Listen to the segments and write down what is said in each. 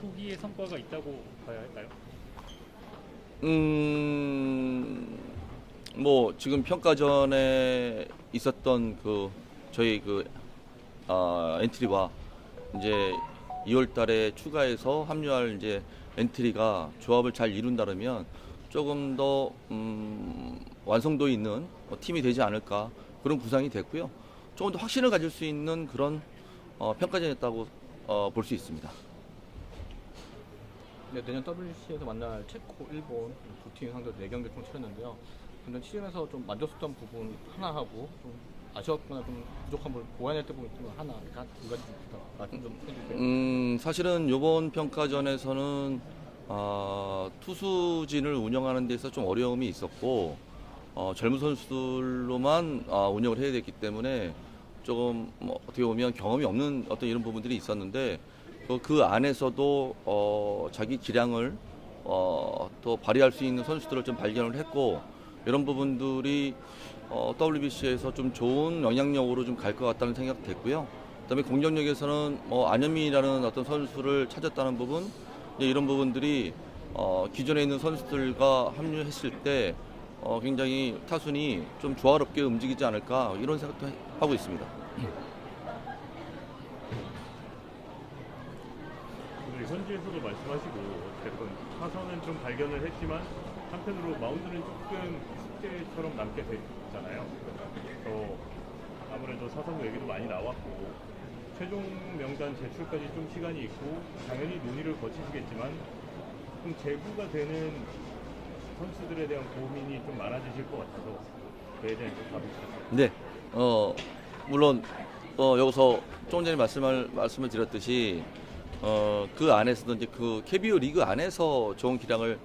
초기의 성과가 있다고 봐야 할까요? 뭐 지금 평가전에 있었던 저희 엔트리와 이제 2월달에 추가해서 합류할 이제 엔트리가 조합을 잘 이룬다면 조금 더 완성도 있는 팀이 되지 않을까 그런 구상이 됐고요. 조금 더 확신을 가질 수 있는 그런 평가전이었다고 볼 수 있습니다. 네, 내년 WC에서 만날 체코, 일본 두 팀 상대로 4경기 총 치렀는데요. 근데 치르면서 좀 만족스러운 부분 하나 하고 좀 아쉬웠거나 좀 부족한 부분 보완할 때 부분 하나, 두 가지 말씀 좀 해주세요. 사실은 이번 평가전에서는 투수진을 운영하는 데서 좀 어려움이 있었고 젊은 선수들로만 운영을 해야 됐기 때문에 조금 어떻게 보면 경험이 없는 어떤 이런 부분들이 있었는데 그 안에서도 자기 기량을 또 발휘할 수 있는 선수들을 좀 발견을 했고 이런 부분들이 WBC에서 좀 좋은 영향력으로 좀 갈 것 같다는 생각 됐고요. 그다음에 공격력에서는 안현민이라는 어떤 선수를 찾았다는 부분 이런 부분들이 기존에 있는 선수들과 합류했을 때 굉장히 타순이 좀 조화롭게 움직이지 않을까 이런 생각도 하고 있습니다. 오늘 현지에서도 말씀하시고 어쨌든 타선은 좀 발견을 했지만 한편으로 마운드는 조금 숙제처럼 남게 됐잖아요. 그래서 아무래도 사선 얘기도 많이 나왔고 최종 명단 제출까지 좀 시간이 있고 당연히 논의를 거치시겠지만 좀 재구가 되는 선수들에 대한 고민이 좀 많아지실 것 같아서 그에 대한 좀 답이 있을까요? 네, 물론 여기서 조금 전에 말씀을 드렸듯이 그 안에서도 이제 그 KBO 리그 안에서 좋은 기량을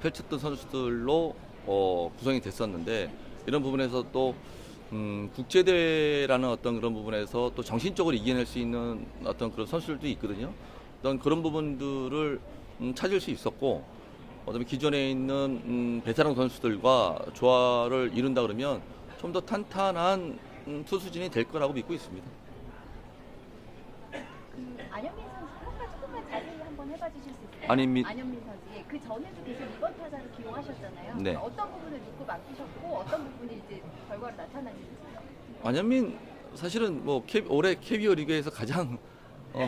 펼쳤던 선수들로 구성이 됐었는데 이런 부분에서 또 국제대회라는 어떤 그런 부분에서 또 정신적으로 이겨낼 수 있는 어떤 그런 선수들도 있거든요. 어떤 그런 부분들을 찾을 수 있었고, 그다음에 기존에 있는 베테랑 선수들과 조화를 이룬다 그러면 좀 더 탄탄한 투수진이 될 거라고 믿고 있습니다. 안현민 선수 조금만 자세히 한번 해봐 주실 수 있어요? 안현민 선수. 예, 그 전에도 계속 2번 타자로 기용하셨잖아요. 네. 어떤 부분을 누구 맡기셨고 어떤 부분이 이제 결과로 나타나는지요? 안현민 사실은 올해 KBO 리그에서 가장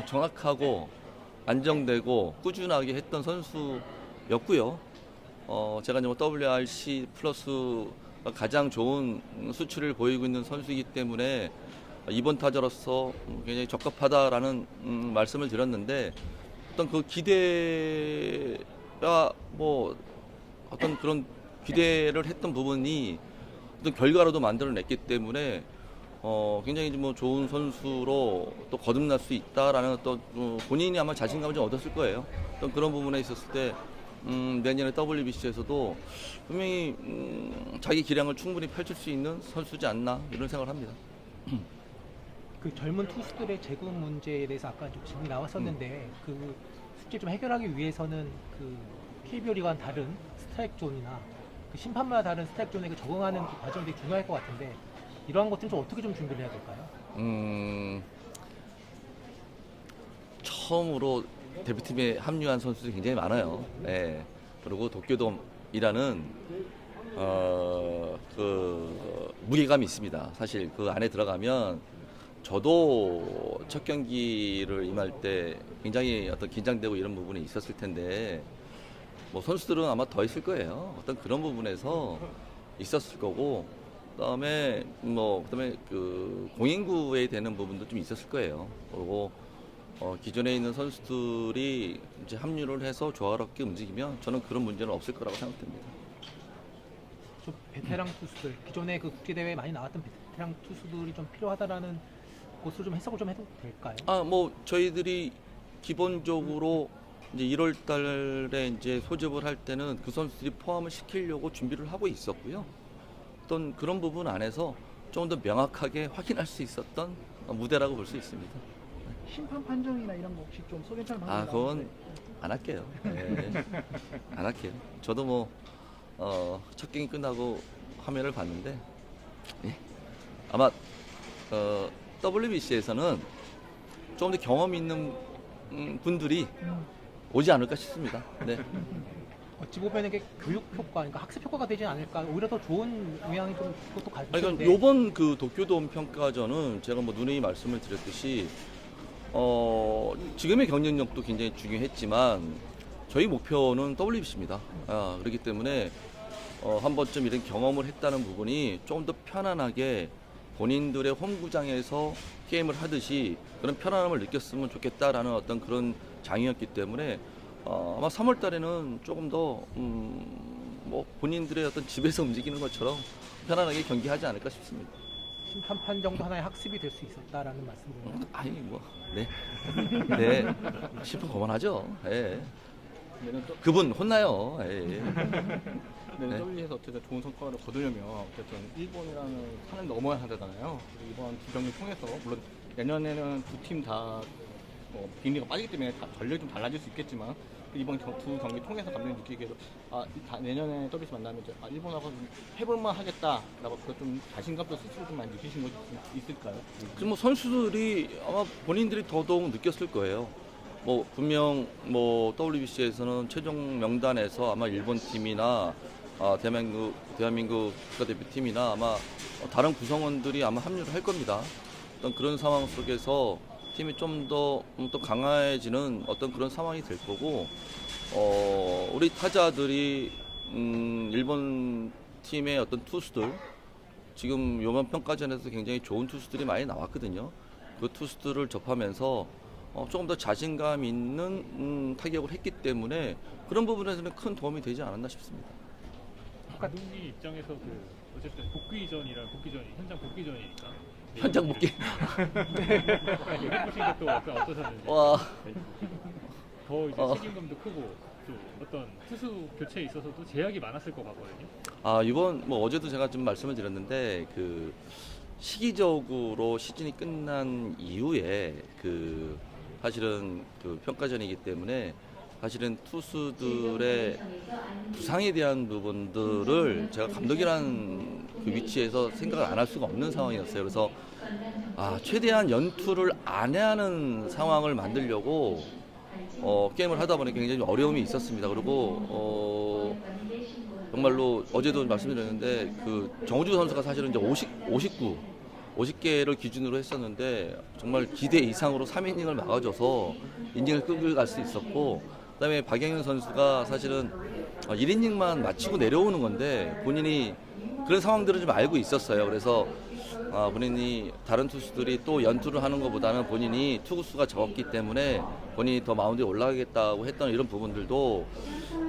정확하고 안정되고 꾸준하게 했던 선수였고요. 제가 이제 WRC 플러스가 가장 좋은 수치를 보이고 있는 선수이기 때문에 이번 타자로서 굉장히 적합하다라는 말씀을 드렸는데 어떤 그 기대가 어떤 그런 기대를 했던 부분이 어떤 결과로도 만들어냈기 때문에 굉장히 좋은 선수로 또 거듭날 수 있다라는 어떤 본인이 아마 자신감을 좀 얻었을 거예요. 어떤 그런 부분에 있었을 때 내년에 WBC에서도 분명히 자기 기량을 충분히 펼칠 수 있는 선수지 않나 이런 생각을 합니다. 그 젊은 투수들의 재구 문제에 대해서 아까 좀 질문이 나왔었는데 그 숙제 좀 해결하기 위해서는 그 KBO 리그와는 다른 스트라이크 존이나 그 심판마다 다른 스트라이크 존에 적응하는 그 과정이 되게 중요할 것 같은데 이러한 것들은 좀 어떻게 좀 준비를 해야 될까요? 처음으로 대표팀에 합류한 선수들이 굉장히 많아요. 네. 그리고 도쿄돔이라는 그 무게감이 있습니다. 사실 그 안에 들어가면 저도 첫 경기를 임할 때 굉장히 어떤 긴장되고 이런 부분이 있었을 텐데 선수들은 아마 더 있을 거예요. 어떤 그런 부분에서 있었을 거고 그다음에 그 공인구에 되는 부분도 좀 있었을 거예요. 그리고 기존에 있는 선수들이 이제 합류를 해서 조화롭게 움직이면 저는 그런 문제는 없을 거라고 생각됩니다. 좀 베테랑 투수들 기존에 그 국제대회에 많이 나왔던 베테랑 투수들이 좀 필요하다라는 곳으로 좀 해석을 좀 해도 될까요? 저희들이 기본적으로 이제 1월 달에 이제 소집을 할 때는 그 선수들이 포함을 시키려고 준비를 하고 있었고요. 어떤 그런 부분 안에서 좀 더 명확하게 확인할 수 있었던 무대라고 볼 수 있습니다. 심판 판정이나 이런 거 혹시 좀 소개처럼 하는 거 그건 안 할게요. 네. 안 할게요. 저도 첫 경기 끝나고 화면을 봤는데 아마 WBC에서는 좀 더 경험 있는 분들이 오지 않을까 싶습니다. 네. 어찌 보면 이게 교육 효과, 그러니까 학습 효과가 되지 않을까. 오히려 더 좋은 영향이 좀 그것도 아니, 가지는데. 그러니까 요번 그 도쿄돔 평가전은 제가 뭐 누누이 말씀을 드렸듯이 지금의 경쟁력도 굉장히 중요했지만 저희 목표는 WBC입니다. 그렇기 때문에 한 번쯤 이런 경험을 했다는 부분이 조금 더 편안하게 본인들의 홈구장에서 게임을 하듯이 그런 편안함을 느꼈으면 좋겠다라는 어떤 그런 장이었기 때문에 아마 3월 달에는 조금 더 뭐 본인들의 어떤 집에서 움직이는 것처럼 편안하게 경기하지 않을까 싶습니다. 심판판 정도 하나의 학습이 될 수 있었다라는 말씀으로. 아니 뭐 네, 네, 싶은 거만하죠. 예. 내년 또 그분 혼나요. 예. 내년 네. WBC에서 어쨌든 좋은 성과를 거두려면 어쨌든 일본이라는 산을 넘어야 하잖아요. 그리고 이번 두 경기 통해서 물론 내년에는 두 팀 다 빅리가 빠지기 때문에 전력이 좀 달라질 수 있겠지만 이번 두 경기 통해서 감독님 느끼기에도 내년에 WBC 만나면 이제 일본하고 좀 해볼만 하겠다라고 좀 자신감도 스스로 좀 많이 느끼신 거 있을까요? 지금 뭐 선수들이 아마 본인들이 더더욱 느꼈을 거예요. 뭐 분명 뭐 WBC에서는 최종 명단에서 아마 일본 팀이나 대한민국 국가대표팀이나 아마 다른 구성원들이 아마 합류를 할 겁니다. 어떤 그런 상황 속에서 팀이 좀 더 강해지는 어떤 그런 상황이 될 거고, 우리 타자들이 일본 팀의 어떤 투수들 지금 이번 평가전에서 굉장히 좋은 투수들이 많이 나왔거든요. 그 투수들을 접하면서 조금 더 자신감 있는 타격을 했기 때문에 그런 부분에서는 큰 도움이 되지 않았나 싶습니다. 감독님 입장에서 어쨌든 복귀전이 현장 복귀전이니까 현장 복귀. 해보신 것도 어떠셨는지. 와. 더 이제 책임감도 크고 또 어떤 투수 교체에 있어서도 제약이 많았을 것 같거든요. 이번 뭐 어제도 제가 좀 말씀을 드렸는데 그 시기적으로 시즌이 끝난 이후에 사실은 그 평가전이기 때문에 사실은 투수들의 부상에 대한 부분들을 제가 감독이라는 그 위치에서 생각을 안 할 수가 없는 상황이었어요. 그래서 최대한 연투를 안 해야 하는 상황을 만들려고 게임을 하다 보니 굉장히 어려움이 있었습니다. 그리고 정말로 어제도 말씀드렸는데 그 정우주 선수가 사실은 이제 50개를 기준으로 했었는데 정말 기대 이상으로 3이닝을 막아줘서 이닝을 끌고 갈 수 있었고, 그다음에 박영현 선수가 사실은 1이닝만 마치고 내려오는 건데 본인이 그런 상황들을 좀 알고 있었어요. 그래서 본인이 다른 투수들이 또 연투를 하는 것보다는 본인이 투구수가 적었기 때문에 본인이 더 마운드에 올라가겠다고 했던 이런 부분들도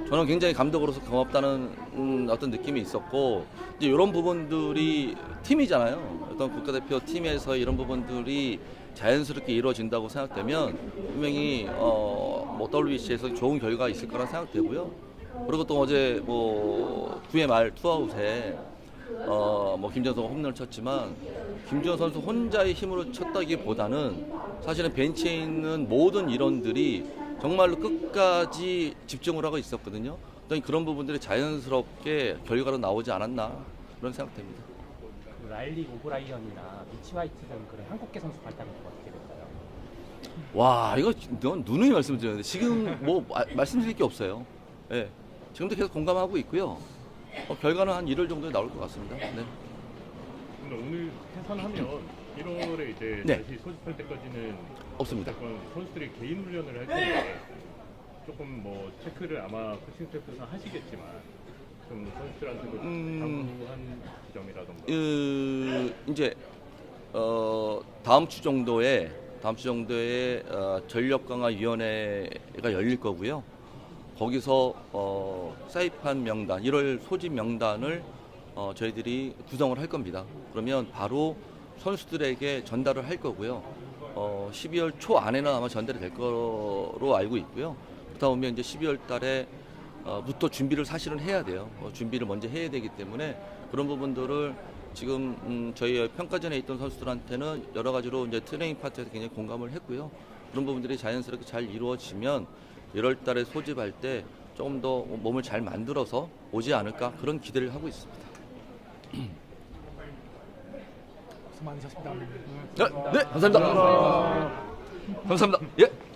저는 굉장히 감독으로서 고맙다는 어떤 느낌이 있었고, 이제 이런 부분들이 팀이잖아요. 어떤 국가대표 팀에서 이런 부분들이 자연스럽게 이루어진다고 생각되면 분명히 뭐 WBC에서 좋은 결과가 있을 거라 생각되고요. 그리고 또 어제 뭐 9회 말 투아웃에 뭐 김지현 선수가 홈런을 쳤지만 김지현 선수 혼자의 힘으로 쳤다기보다는 사실은 벤치에 있는 모든 인원들이 정말로 끝까지 집중을 하고 있었거든요. 그런 부분들이 자연스럽게 결과로 나오지 않았나 그런 생각됩니다. 라일리 오브라이언이나 미치 화이트 등 그런 한국계 선수 발탁은 어떻게 될까요? 와, 이거 누누이 말씀드렸는데 지금 뭐 말씀드릴 게 없어요. 예, 지금도 계속 공감하고 있고요. 결과는 한 1월 정도에 나올 것 같습니다. 네. 근데 오늘 해산하면 1월에 이제 네. 다시 소집할 때까지는 없습니다. 어쨌건 선수들이 개인 훈련을 할 텐데 조금 뭐 체크를 아마 코칭 스태프에서 하시겠지만 좀 선수들한테도 당부한 점이라던가. 이제 다음 주 정도에 전력 강화 위원회가 열릴 거고요. 거기서 사입한 명단, 1월 소집 명단을 저희들이 구성을 할 겁니다. 그러면 바로 선수들에게 전달을 할 거고요. 12월 초 안에는 아마 전달이 될 거로 알고 있고요. 그러다 보면 이제 12월 달에 부터 준비를 사실은 해야 돼요. 준비를 먼저 해야 되기 때문에 그런 부분들을 지금 저희 평가전에 있던 선수들한테는 여러 가지로 이제 트레이닝 파트에서 굉장히 공감을 했고요. 그런 부분들이 자연스럽게 잘 이루어지면 1월 달에 소집할 때 조금 더 몸을 잘 만들어서 오지 않을까 그런 기대를 하고 있습니다. 수고 많으셨습니다. 네, 감사합니다. 감사합니다. 예.